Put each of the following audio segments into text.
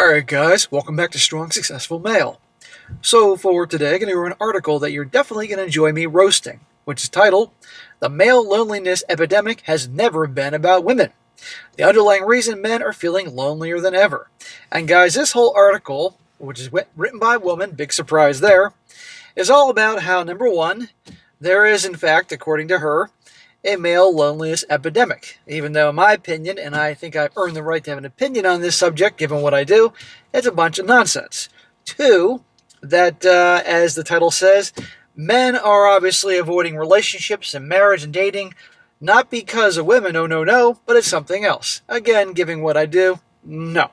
Alright guys, welcome back to Strong Successful Male. So for today, I'm going to read an article that you're definitely going to enjoy me roasting, which is titled, "The Male Loneliness Epidemic Has Never Been About Women. The Underlying Reason Men Are Feeling Lonelier Than Ever." And guys, this whole article, which is written by a woman, big surprise there, is all about how, number one, there is in fact, according to her, a male loneliness epidemic. Even though in my opinion, and I think I've earned the right to have an opinion on this subject given what I do, it's a bunch of nonsense. Two, that as the title says, men are obviously avoiding relationships and marriage and dating, not because of women, no, but it's something else. Again, giving what I do, no.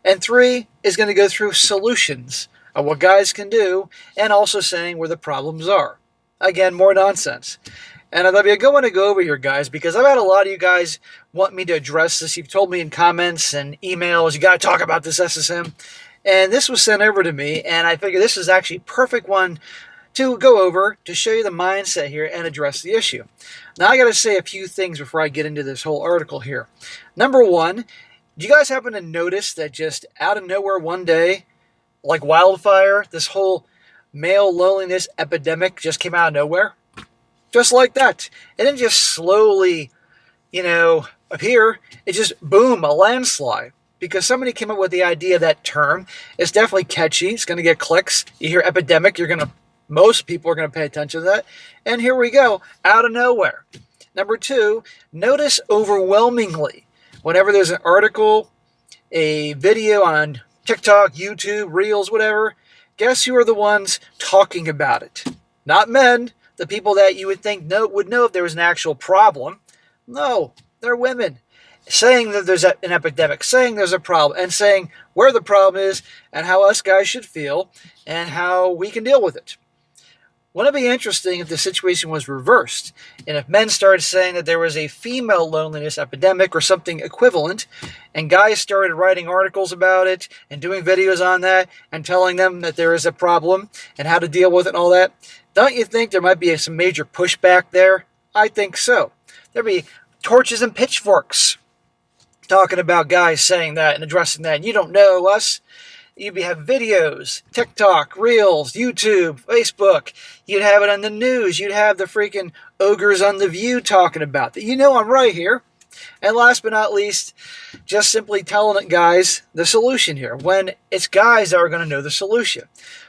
And three is going to go through solutions of what guys can do and also saying where the problems are. Again, more nonsense. And I'd be going to go over here, guys, because I've had a lot of you guys want me to address this. You've told me in comments and emails, you got to talk about this SSM. And this was sent over to me, and I figured this is actually a perfect one to go over to show you the mindset here and address the issue. Now, I got to say a few things before I get into this whole article here. Number one, do you guys happen to notice that just out of nowhere one day, like wildfire, this whole male loneliness epidemic just came out of nowhere? Just like that. It didn't just slowly, appear. It just, boom, a landslide. Because somebody came up with the idea of that term. It's definitely catchy. It's going to get clicks. You hear epidemic, most people are going to pay attention to that. And here we go, out of nowhere. Number two, notice overwhelmingly, whenever there's an article, a video on TikTok, YouTube, Reels, whatever, guess who are the ones talking about it? Not men. The people that you would think would know if there was an actual problem. No, they're women. Saying that there's an epidemic, saying there's a problem, and saying where the problem is and how us guys should feel and how we can deal with it. Wouldn't it be interesting if the situation was reversed and if men started saying that there was a female loneliness epidemic or something equivalent and guys started writing articles about it and doing videos on that and telling them that there is a problem and how to deal with it and all that? Don't you think there might be some major pushback there? I think so. There'd be torches and pitchforks talking about guys saying that and addressing that. And you don't know us. You'd have videos, TikTok, Reels, YouTube, Facebook. You'd have it on the news. You'd have the freaking ogres on The View talking about that. I'm right here. And last but not least, just simply telling it, guys, the solution here, when it's guys that are going to know the solution.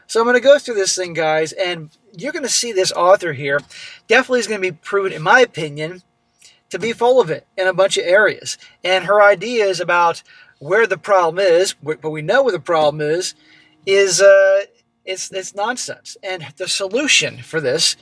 So I'm going to go through this thing, guys, and you're going to see this author here definitely is going to be proven, in my opinion, to be full of it in a bunch of areas. And her ideas about where the problem is, but we know where the problem is it's nonsense. And the solution for this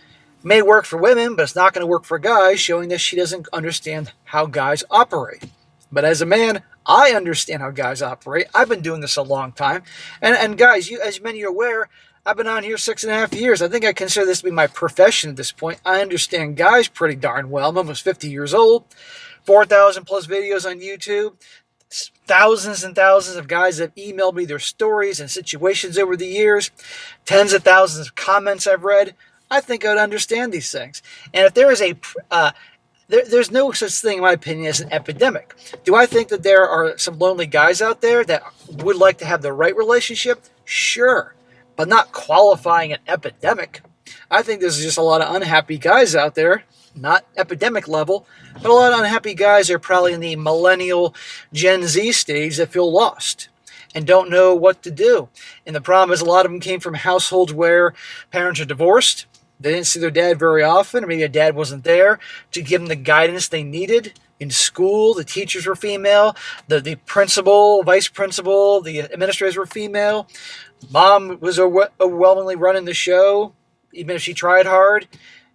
may work for women, but it's not going to work for guys, showing that she doesn't understand how guys operate. But as a man, I understand how guys operate. I've been doing this a long time. And guys, as many are aware, I've been on here 6.5 years. I think I consider this to be my profession at this point. I understand guys pretty darn well. I'm almost 50 years old. 4,000 plus videos on YouTube. Thousands and thousands of guys have emailed me their stories and situations over the years. Tens of thousands of comments I've read. I think I would understand these things. And if there is there's no such thing, in my opinion, as an epidemic. Do I think that there are some lonely guys out there that would like to have the right relationship? Sure, but not qualifying an epidemic. I think there's just a lot of unhappy guys out there, not epidemic level, but a lot of unhappy guys are probably in the millennial Gen Z stage that feel lost and don't know what to do. And the problem is a lot of them came from households where parents are divorced. They didn't see their dad very often, or maybe a dad wasn't there to give them the guidance they needed. In school, the teachers were female, the principal, vice principal, the administrators were female. Mom was overwhelmingly running the show, even if she tried hard.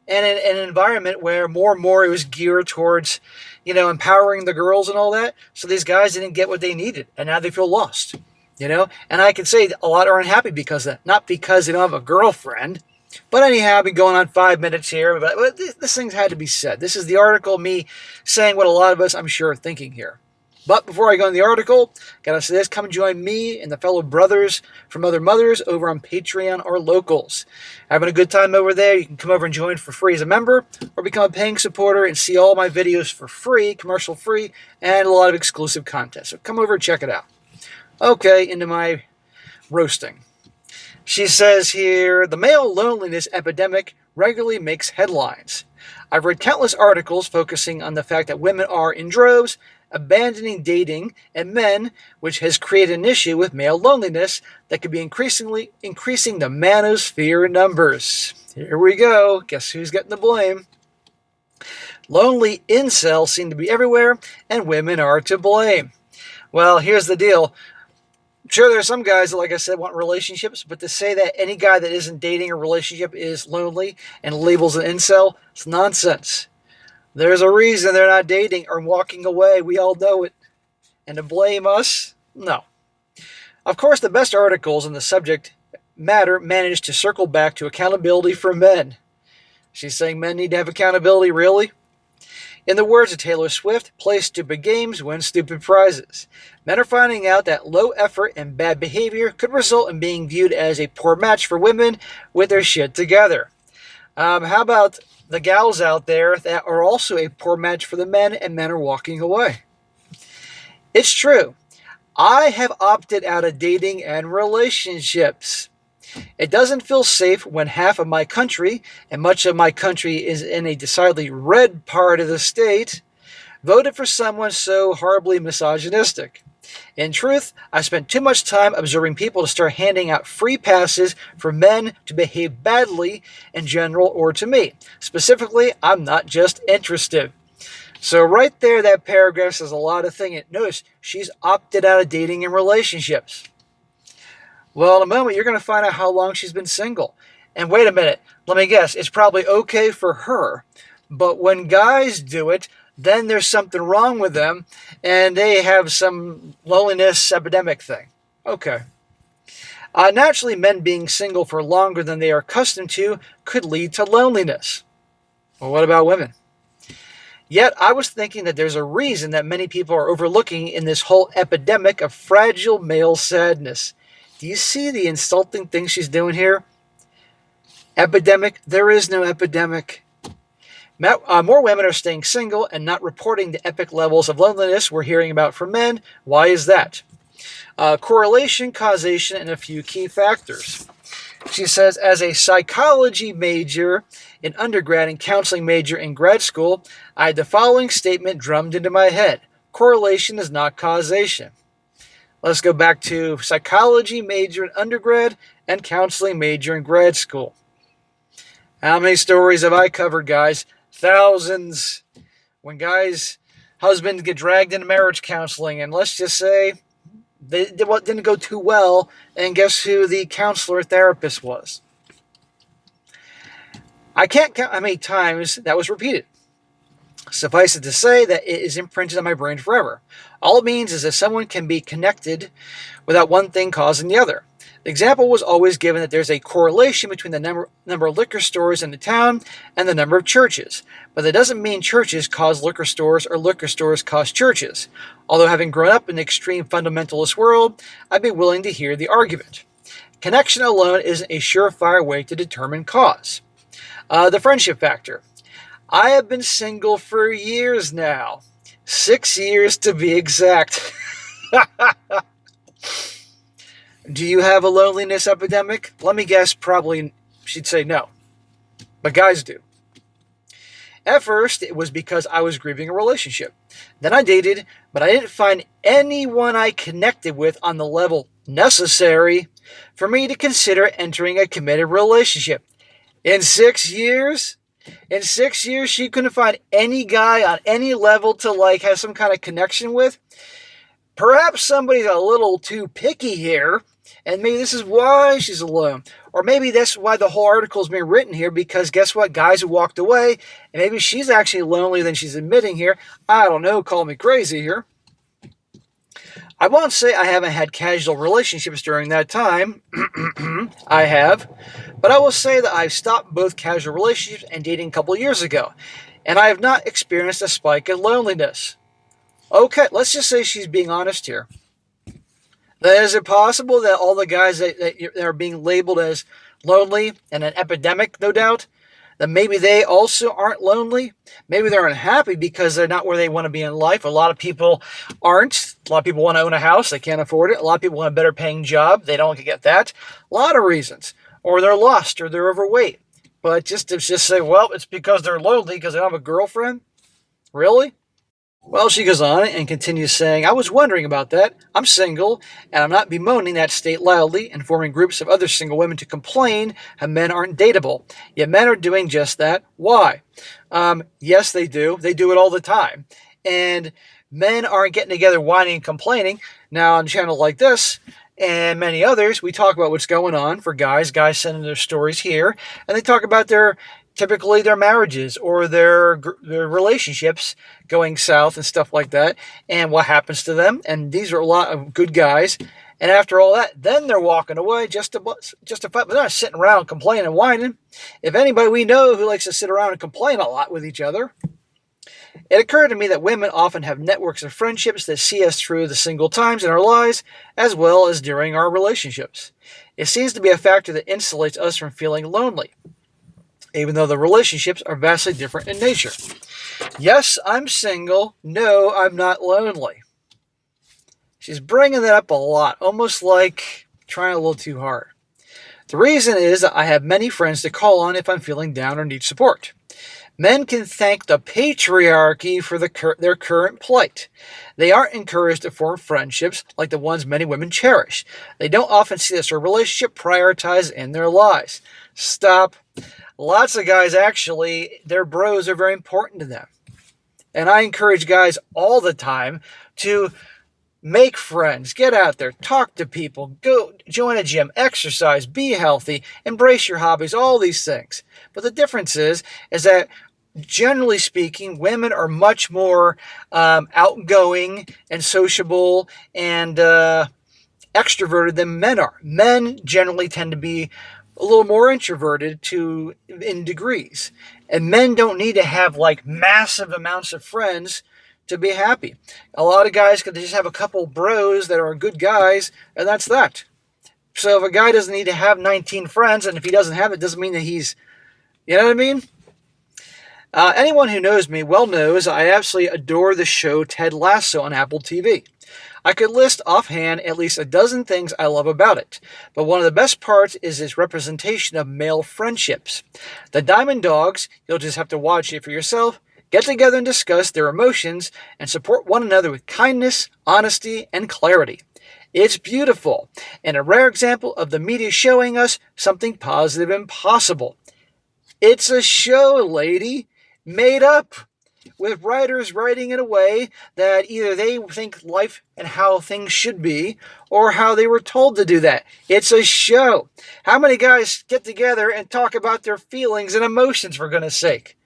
And in an environment where more and more it was geared towards, empowering the girls and all that. So these guys didn't get what they needed, and now they feel lost, And I can say a lot are unhappy because of that. Not because they don't have a girlfriend. But anyhow, I've been going on 5 minutes here, but this thing had to be said. This is the article, me saying what a lot of us, I'm sure, are thinking here. But before I go in the article, gotta say this, come and join me and the fellow brothers from other mothers over on Patreon or Locals. Having a good time over there. You can come over and join for free as a member, or become a paying supporter and see all my videos for free, commercial free, and a lot of exclusive content. So come over and check it out. Okay, into my roasting. She says here, the male loneliness epidemic regularly makes headlines. I've read countless articles focusing on the fact that women are, in droves, abandoning dating, and men, which has created an issue with male loneliness that could be increasing the manosphere numbers. Here we go. Guess who's getting the blame? Lonely incels seem to be everywhere, and women are to blame. Well, here's the deal. Sure, there are some guys that, like I said, want relationships, but to say that any guy that isn't dating a relationship is lonely and labels an incel, it's nonsense. There's a reason they're not dating or walking away. We all know it. And to blame us? No. Of course, the best articles on the subject matter manage to circle back to accountability for men. She's saying men need to have accountability, really? In the words of Taylor Swift, play stupid games, win stupid prizes. Men are finding out that low effort and bad behavior could result in being viewed as a poor match for women with their shit together. How about the gals out there that are also a poor match for the men and men are walking away? It's true. I have opted out of dating and relationships. It doesn't feel safe when half of my country, and much of my country is in a decidedly red part of the state, voted for someone so horribly misogynistic. In truth, I spent too much time observing people to start handing out free passes for men to behave badly in general or to me. Specifically, I'm not just interested. So right there, that paragraph says a lot of things. Notice, she's opted out of dating and relationships. Well, in a moment, you're going to find out how long she's been single. And wait a minute, let me guess, it's probably okay for her. But when guys do it, then there's something wrong with them, and they have some loneliness epidemic thing. Okay. Naturally, men being single for longer than they are accustomed to could lead to loneliness. Well, what about women? Yet, I was thinking that there's a reason that many people are overlooking in this whole epidemic of fragile male sadness. Do you see the insulting thing she's doing here? Epidemic? There is no epidemic. More women are staying single and not reporting the epic levels of loneliness we're hearing about from men. Why is that? Correlation, causation, and a few key factors. She says, as a psychology major in undergrad and counseling major in grad school, I had the following statement drummed into my head. Correlation is not causation. Let's go back to psychology major in undergrad and counseling major in grad school. How many stories have I covered, guys? Thousands. When guys, husbands get dragged into marriage counseling, and let's just say didn't go too well, and guess who the counselor therapist was? I can't count how many times that was repeated. Suffice it to say that it is imprinted on my brain forever. All it means is that someone can be connected without one thing causing the other. The example was always given that there's a correlation between the number of liquor stores in the town and the number of churches. But that doesn't mean churches cause liquor stores or liquor stores cause churches. Although having grown up in the extreme fundamentalist world, I'd be willing to hear the argument. Connection alone isn't a surefire way to determine cause. The friendship factor. I have been single for years now. 6 years to be exact. Do you have a loneliness epidemic? Let me guess, probably she'd say no. But guys do. At first, it was because I was grieving a relationship. Then I dated, but I didn't find anyone I connected with on the level necessary for me to consider entering a committed relationship. In 6 years? In 6 years, she couldn't find any guy on any level to have some kind of connection with. Perhaps somebody's a little too picky here, and maybe this is why she's alone. Or maybe that's why the whole article is being written here, because guess what? Guys who walked away, and maybe she's actually lonelier than she's admitting here. I don't know, call me crazy here. I won't say I haven't had casual relationships during that time. I have. But I will say that I've stopped both casual relationships and dating a couple years ago. And I have not experienced a spike in loneliness. Okay, let's just say she's being honest here. Then is it possible that all the guys that are being labeled as lonely and an epidemic, no doubt, that maybe they also aren't lonely? Maybe they're unhappy because they're not where they want to be in life. A lot of people aren't. A lot of people want to own a house. They can't afford it. A lot of people want a better paying job. They don't get that. A lot of reasons. Or they're lost or they're overweight. But to just say, well, it's because they're lonely because they don't have a girlfriend? Really? Well, she goes on and continues saying, I was wondering about that. I'm single, and I'm not bemoaning that state loudly and forming groups of other single women to complain how men aren't dateable. Yet men are doing just that. Why? Yes, they do. They do it all the time. And men aren't getting together whining and complaining. Now, on a channel like this, and many others, we talk about what's going on for guys. Guys sending their stories here, and they talk about typically their marriages or their relationships going south and stuff like that, and what happens to them. And these are a lot of good guys. And after all that, then they're walking away just to fight. But they're not sitting around complaining and whining. If anybody we know who likes to sit around and complain a lot with each other, it occurred to me that women often have networks of friendships that see us through the single times in our lives, as well as during our relationships. It seems to be a factor that insulates us from feeling lonely, even though the relationships are vastly different in nature. Yes, I'm single. No, I'm not lonely. She's bringing that up a lot, almost like trying a little too hard. The reason is that I have many friends to call on if I'm feeling down or need support. Men can thank the patriarchy for their current plight. They aren't encouraged to form friendships like the ones many women cherish. They don't often see this relationship prioritized in their lives. Stop. Lots of guys, actually, their bros are very important to them. And I encourage guys all the time to make friends, get out there, talk to people, go join a gym, exercise, be healthy, embrace your hobbies, all these things. But the difference is that generally speaking, women are much more outgoing and sociable and extroverted than men are. Men generally tend to be a little more introverted in degrees. And men don't need to have like massive amounts of friends to be happy. A lot of guys could just have a couple bros that are good guys, and that's that. So if a guy doesn't need to have 19 friends, and if he doesn't have it, doesn't mean that he's, you know what I mean? Anyone who knows me well knows I absolutely adore the show Ted Lasso on Apple TV. I could list offhand at least a dozen things I love about it, but one of the best parts is its representation of male friendships. The Diamond Dogs, you'll just have to watch it for yourself, get together and discuss their emotions and support one another with kindness, honesty, and clarity. It's beautiful, and a rare example of the media showing us something positive and possible. It's a show, lady, made up, with writers writing in a way that either they think life and how things should be, or how they were told to do that. It's a show. How many guys get together and talk about their feelings and emotions, for goodness sake?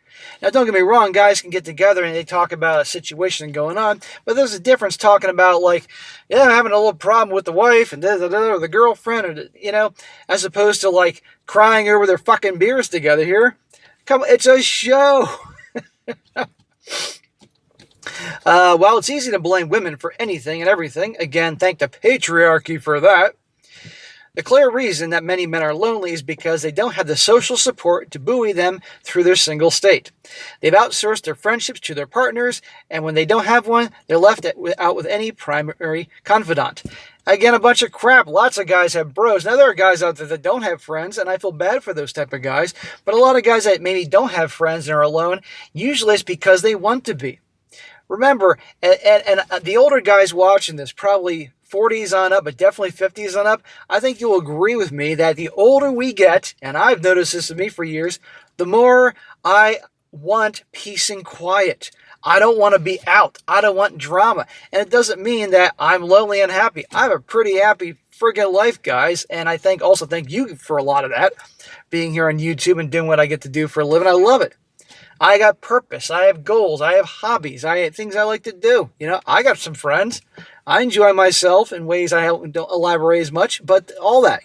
Now, don't get me wrong, guys can get together and they talk about a situation going on, but there's a difference talking about, like, I'm having a little problem with the wife and or the girlfriend, or, as opposed to, like, crying over their fucking beers together here. Come on, it's a show. While it's easy to blame women for anything and everything, again, thank the patriarchy for that, the clear reason that many men are lonely is because they don't have the social support to buoy them through their single state. They've outsourced their friendships to their partners, and when they don't have one, they're left out with any primary confidant. Again, a bunch of crap. Lots of guys have bros. Now, there are guys out there that don't have friends, and I feel bad for those type of guys, but a lot of guys that maybe don't have friends and are alone, usually it's because they want to be. Remember, and the older guys watching this, probably 40s on up, but definitely 50s on up, I think you'll agree with me that the older we get, and I've noticed this in me for years, the more I want peace and quiet. I don't want to be out. I don't want drama. And it doesn't mean that I'm lonely and happy. I have a pretty happy friggin' life, guys, and I also thank you for a lot of that, being here on YouTube and doing what I get to do for a living. I love it. I got purpose. I have goals. I have hobbies. I have things I like to do. I got some friends. I enjoy myself in ways I don't elaborate as much, but all that,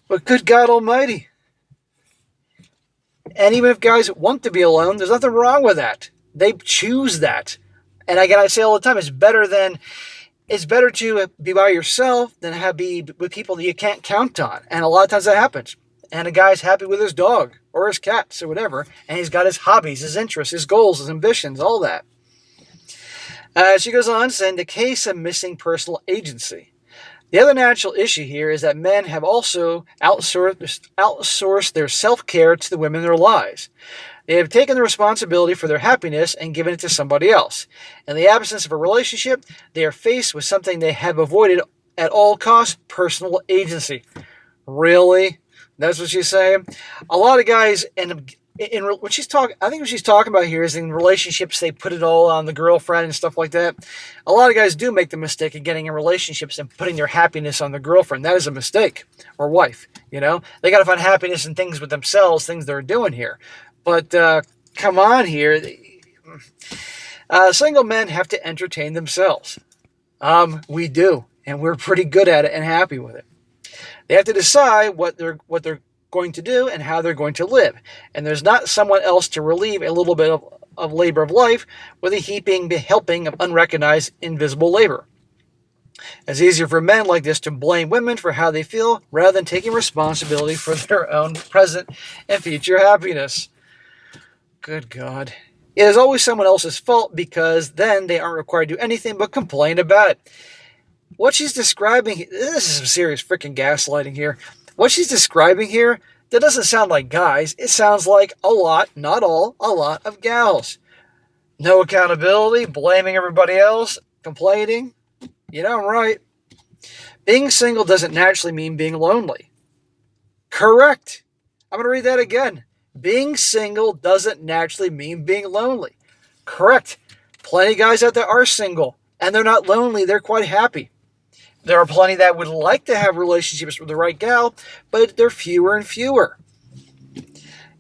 But good God Almighty. And even if guys want to be alone, there's nothing wrong with that. They choose that. And again, I say all the time, it's better to be by yourself than be with people that you can't count on. And a lot of times that happens. And a guy's happy with his dog or his cats or whatever, and he's got his hobbies, his interests, his goals, his ambitions, all that. She goes on saying the case of missing personal agency. The other natural issue here is that men have also outsourced their self-care to the women in their lives. They have taken the responsibility for their happiness and given it to somebody else. In the absence of a relationship, they are faced with something they have avoided at all costs: personal agency. Really? That's what she's saying? A lot of guys end up what she's talking, I think what she's talking about here is in relationships, they put it all on the girlfriend and stuff like that. A lot of guys do make the mistake of getting in relationships and putting their happiness on the girlfriend. That is a mistake. Or wife, you know. They got to find happiness in things with themselves, things they're doing here. But come on here. Single men have to entertain themselves. We do. And we're pretty good at it and happy with it. They have to decide what they're going to do and how they're going to live. And there's not someone else to relieve a little bit of labor of life with a helping of unrecognized invisible labor. It's easier for men like this to blame women for how they feel rather than taking responsibility for their own present and future happiness. Good God. It is always someone else's fault because then they aren't required to do anything but complain about it. What she's describing, this is some serious freaking gaslighting here. What she's describing here, that doesn't sound like guys. It sounds like a lot, not all, a lot of gals. No accountability, blaming everybody else, complaining. You know, I'm right. Being single doesn't naturally mean being lonely. Correct. I'm going to read that again. Being single doesn't naturally mean being lonely. Correct. Plenty of guys out there are single, and they're not lonely. They're quite happy. There are plenty that would like to have relationships with the right gal, but they're fewer and fewer.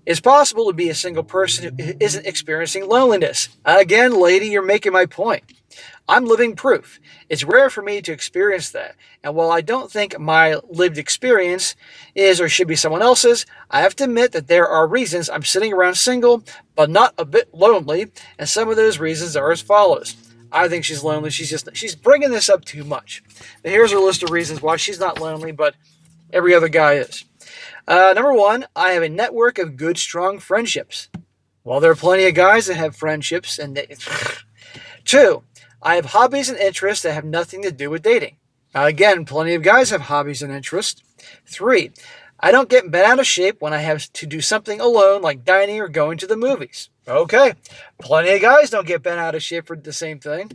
It's possible to be a single person who isn't experiencing loneliness. Again, lady, you're making my point. I'm living proof. It's rare for me to experience that. And while I don't think my lived experience is or should be someone else's, I have to admit that there are reasons I'm sitting around single, but not a bit lonely. And some of those reasons are as follows. I think she's lonely. She's bringing this up too much. But here's her list of reasons why she's not lonely, but every other guy is. Number one, I have a network of good, strong friendships. Well, there are plenty of guys that have friendships. Two, I have hobbies and interests that have nothing to do with dating. Again, plenty of guys have hobbies and interests. Three, I don't get bent out of shape when I have to do something alone, like dining or going to the movies. Okay, plenty of guys don't get bent out of shape for the same thing.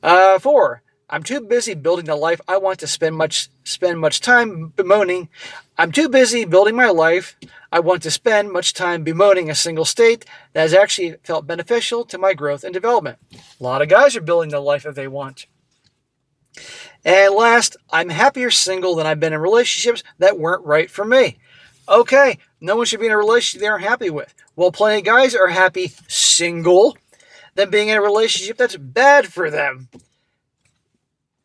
4, I'm too busy building the life I want to spend much time bemoaning. I'm too busy building my life. I want to spend much time bemoaning a single state that has actually felt beneficial to my growth and development. A lot of guys are building the life that they want. And last, I'm happier single than I've been in relationships that weren't right for me. Okay, no one should be in a relationship they aren't happy with. Well, plenty of guys are happy single than being in a relationship that's bad for them.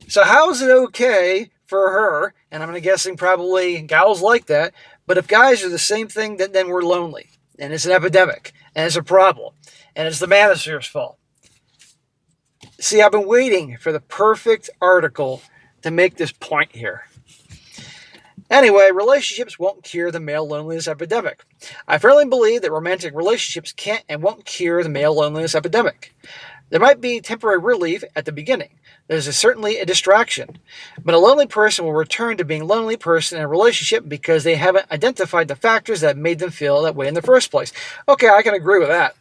So how is it okay for her, and I'm guessing probably gals like that, but if guys are the same thing, then we're lonely, and it's an epidemic, and it's a problem, and it's the manosphere's fault. See, I've been waiting for the perfect article to make this point here. Anyway, relationships won't cure the male loneliness epidemic. I firmly believe that romantic relationships can't and won't cure the male loneliness epidemic. There might be temporary relief at the beginning. There's certainly a distraction. But a lonely person will return to being a lonely person in a relationship because they haven't identified the factors that made them feel that way in the first place. Okay, I can agree with that.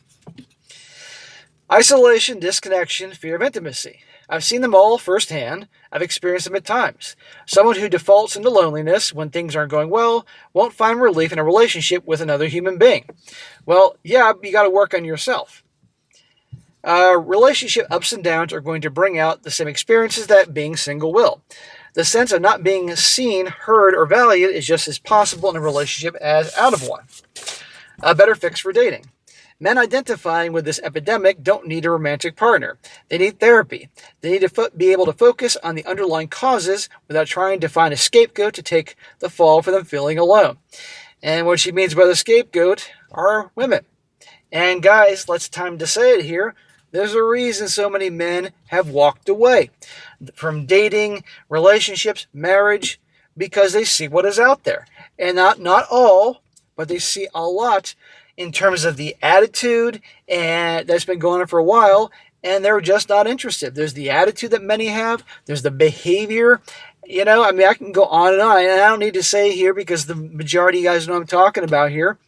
Isolation, disconnection, fear of intimacy. I've seen them all firsthand. I've experienced them at times. Someone who defaults into loneliness when things aren't going well won't find relief in a relationship with another human being. Well, yeah, you got to work on yourself. Relationship ups and downs are going to bring out the same experiences that being single will. The sense of not being seen, heard, or valued is just as possible in a relationship as out of one. A better fix for dating. Men identifying with this epidemic don't need a romantic partner. They need therapy. They need to be able to focus on the underlying causes without trying to find a scapegoat to take the fall for them feeling alone. And what she means by the scapegoat are women. And guys, it's time to say it here. There's a reason so many men have walked away from dating, relationships, marriage, because they see what is out there. And not all, but they see a lot. in terms of the attitude, and that's been going on for a while, and they're just not interested. There's the attitude that many have. There's the behavior. I can go on, and I don't need to say here because the majority of you guys know what I'm talking about here.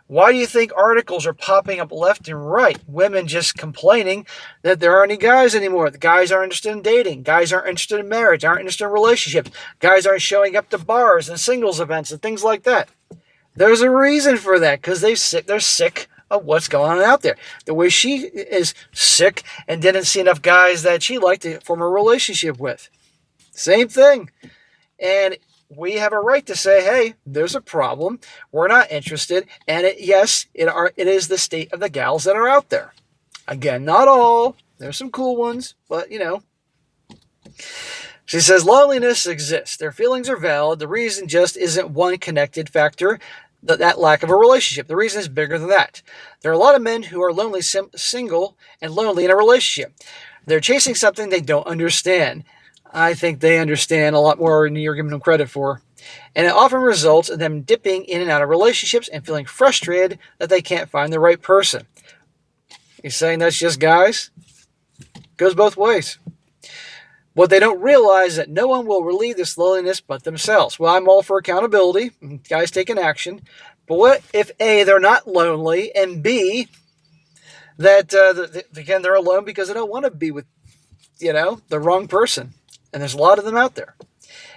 Why do you think articles are popping up left and right? Women just complaining that there aren't any guys anymore. The guys aren't interested in dating. Guys aren't interested in marriage, aren't interested in relationships. Guys aren't showing up to bars and singles events and things like that. There's a reason for that, because they're sick of what's going on out there. The way she is sick and didn't see enough guys that she liked to form a relationship with. Same thing. And we have a right to say, hey, there's a problem. We're not interested. And it is the state of the gals that are out there. Again, not all. There's some cool ones, but She says, loneliness exists. Their feelings are valid. The reason just isn't one connected factor, that lack of a relationship. The reason is bigger than that. There are a lot of men who are lonely, single, and lonely in a relationship. They're chasing something they don't understand. I think they understand a lot more than you're giving them credit for. And it often results in them dipping in and out of relationships and feeling frustrated that they can't find the right person. You're saying that's just guys? Goes both ways. What they don't realize is that no one will relieve this loneliness but themselves. Well, I'm all for accountability, guys taking action. But what if A, they're not lonely, and B, that again, they're alone because they don't want to be with, the wrong person. And there's a lot of them out there.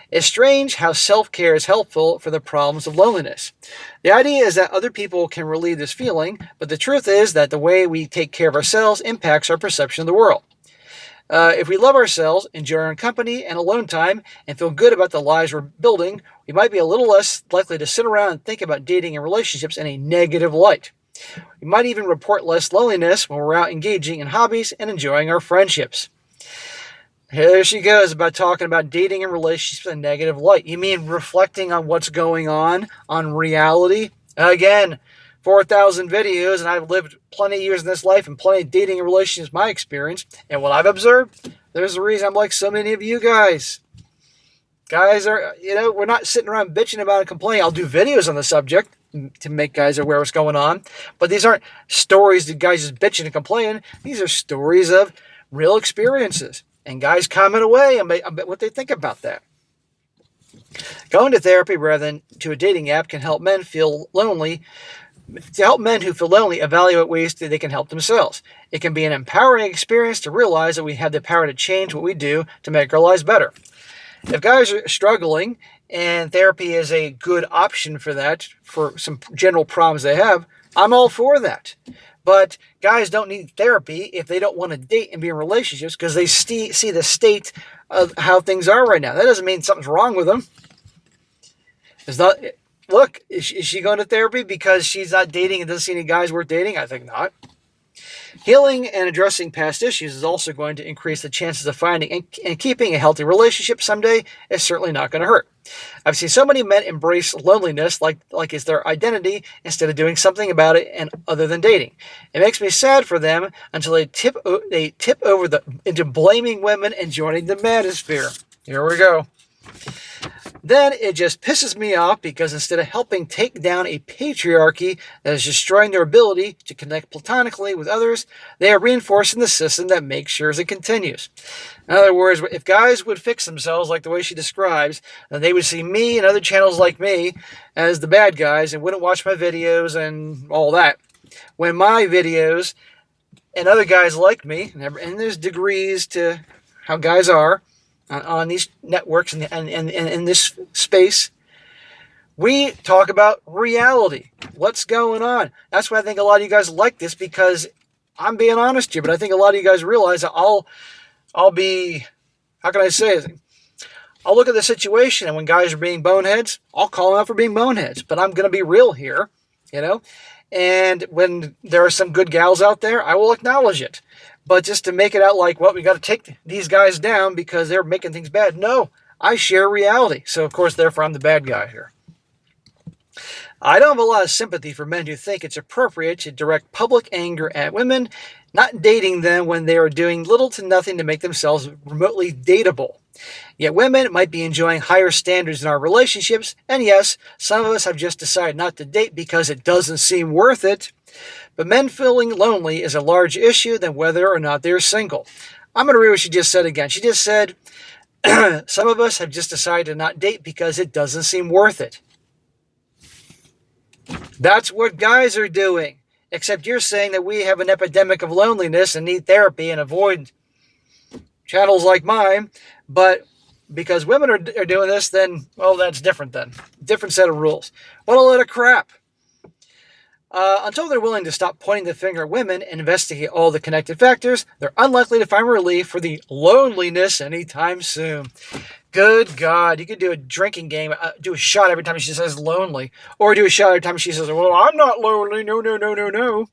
It's strange how self-care is helpful for the problems of loneliness. The idea is that other people can relieve this feeling, but the truth is that the way we take care of ourselves impacts our perception of the world. If we love ourselves, enjoy our own company and alone time, and feel good about the lives we're building, we might be a little less likely to sit around and think about dating and relationships in a negative light. We might even report less loneliness when we're out engaging in hobbies and enjoying our friendships. Here she goes about talking about dating and relationships in a negative light. You mean reflecting on what's going on reality? Again, 4,000 videos, and I've lived plenty of years in this life and plenty of dating and relationships, my experience. And what I've observed, there's a reason I'm like so many of you guys. Guys are, we're not sitting around bitching about it and complaining. I'll do videos on the subject to make guys aware of what's going on. But these aren't stories that guys just bitching and complaining. These are stories of real experiences. And guys comment away about what they think about that. Going to therapy rather than to a dating app can help men feel lonely. To help men who feel lonely evaluate ways that they can help themselves. It can be an empowering experience to realize that we have the power to change what we do to make our lives better. If guys are struggling and therapy is a good option for that, for some general problems they have, I'm all for that. But guys don't need therapy if they don't want to date and be in relationships because they see the state of how things are right now. That doesn't mean something's wrong with them. It's not. Look, is she going to therapy because she's not dating and doesn't see any guys worth dating? I think not. Healing and addressing past issues is also going to increase the chances of finding and keeping a healthy relationship someday. It's certainly not going to hurt. I've seen so many men embrace loneliness like it's their identity instead of doing something about it and other than dating. It makes me sad for them until they tip over into blaming women and joining the manosphere. Here we go. Then it just pisses me off because instead of helping take down a patriarchy that is destroying their ability to connect platonically with others, they are reinforcing the system that makes sure it continues. In other words, if guys would fix themselves like the way she describes, then they would see me and other channels like me as the bad guys and wouldn't watch my videos and all that. When my videos and other guys like me, and there's degrees to how guys are, on these networks and in this space, we talk about reality. What's going on? That's why I think a lot of you guys like this, because I'm being honest here, but I think a lot of you guys realize that I'll be, how can I say it? I'll look at the situation, and when guys are being boneheads, I'll call them out for being boneheads, but I'm going to be real here, and when there are some good gals out there, I will acknowledge it. But just to make it out like, well, we got to take these guys down because they're making things bad. No, I share reality. So, of course, therefore, I'm the bad guy here. I don't have a lot of sympathy for men who think it's appropriate to direct public anger at women, not dating them when they are doing little to nothing to make themselves remotely dateable. Yet women might be enjoying higher standards in our relationships, and yes, some of us have just decided not to date because it doesn't seem worth it. But men feeling lonely is a larger issue than whether or not they're single. I'm going to read what she just said again. She just said, some of us have just decided to not date because it doesn't seem worth it. That's what guys are doing. Except you're saying that we have an epidemic of loneliness and need therapy and avoid channels like mine. But because women are doing this, then, well, that's different then. Different set of rules. What a load of crap. Until they're willing to stop pointing the finger at women and investigate all the connected factors, they're unlikely to find relief for the loneliness anytime soon. Good God, you could do a drinking game, do a shot every time she says lonely, or do a shot every time she says, well, I'm not lonely, no.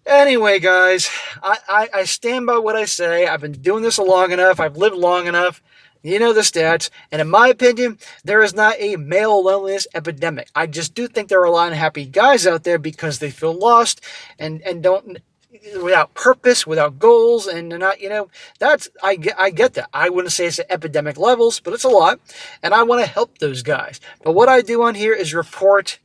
Anyway, guys, I stand by what I say. I've been doing this long enough. I've lived long enough. You know the stats. And in my opinion, there is not a male loneliness epidemic. I just do think there are a lot of happy guys out there because they feel lost and don't, without purpose, without goals, and they're not, that's, I get that. I wouldn't say it's at epidemic levels, but it's a lot. And I want to help those guys. But what I do on here is report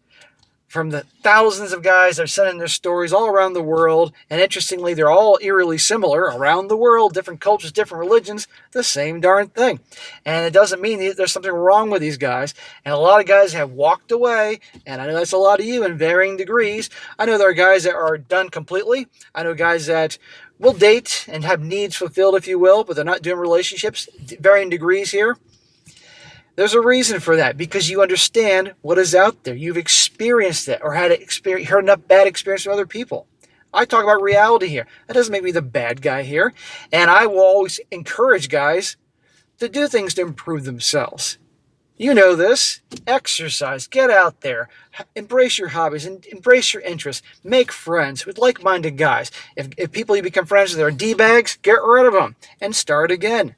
from the thousands of guys that are sending their stories all around the world. And interestingly, they're all eerily similar around the world, different cultures, different religions, the same darn thing. And it doesn't mean that there's something wrong with these guys. And a lot of guys have walked away, and I know that's a lot of you in varying degrees. I know there are guys that are done completely. I know guys that will date and have needs fulfilled, if you will, but they're not doing relationships, varying degrees here. There's a reason for that, because you understand what is out there. You've experienced it or heard enough bad experience from other people. I talk about reality here. That doesn't make me the bad guy here. And I will always encourage guys to do things to improve themselves. You know this. Exercise. Get out there. Embrace your hobbies and embrace your interests. Make friends with like-minded guys. If people you become friends with are D-bags, get rid of them and start again.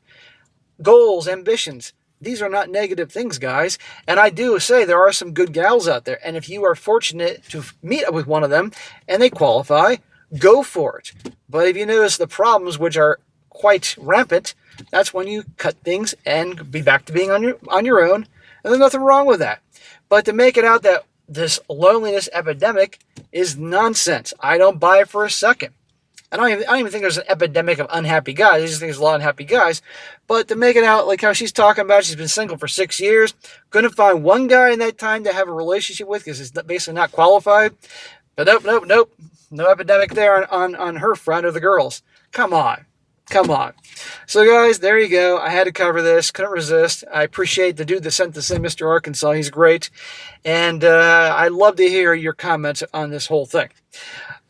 Goals, ambitions. These are not negative things, guys. And I do say there are some good gals out there. And if you are fortunate to meet up with one of them and they qualify, go for it. But if you notice the problems, which are quite rampant, that's when you cut things and be back to being on your own. And there's nothing wrong with that. But to make it out that this loneliness epidemic is nonsense, I don't buy it for a second. I don't even think there's an epidemic of unhappy guys. I just think there's a lot of unhappy guys. But to make it out like how she's talking about, she's been single for 6 years, couldn't find one guy in that time to have a relationship with because he's basically not qualified. But nope. No epidemic there on her front or the girls. Come on. So guys, there you go. I had to cover this. Couldn't resist. I appreciate the dude that sent this in, Mr. Arkansas. He's great. And I'd love to hear your comments on this whole thing.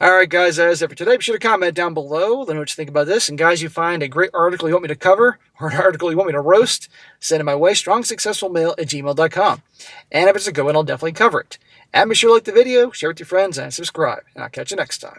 All right, guys, that is it for today. Be sure to comment down below. Let me know what you think about this. And guys, you find a great article you want me to cover or an article you want me to roast, send it my way, strongsuccessfulmale@gmail.com. And if it's a good one, I'll definitely cover it. And be sure to like the video, share it with your friends, and subscribe. And I'll catch you next time.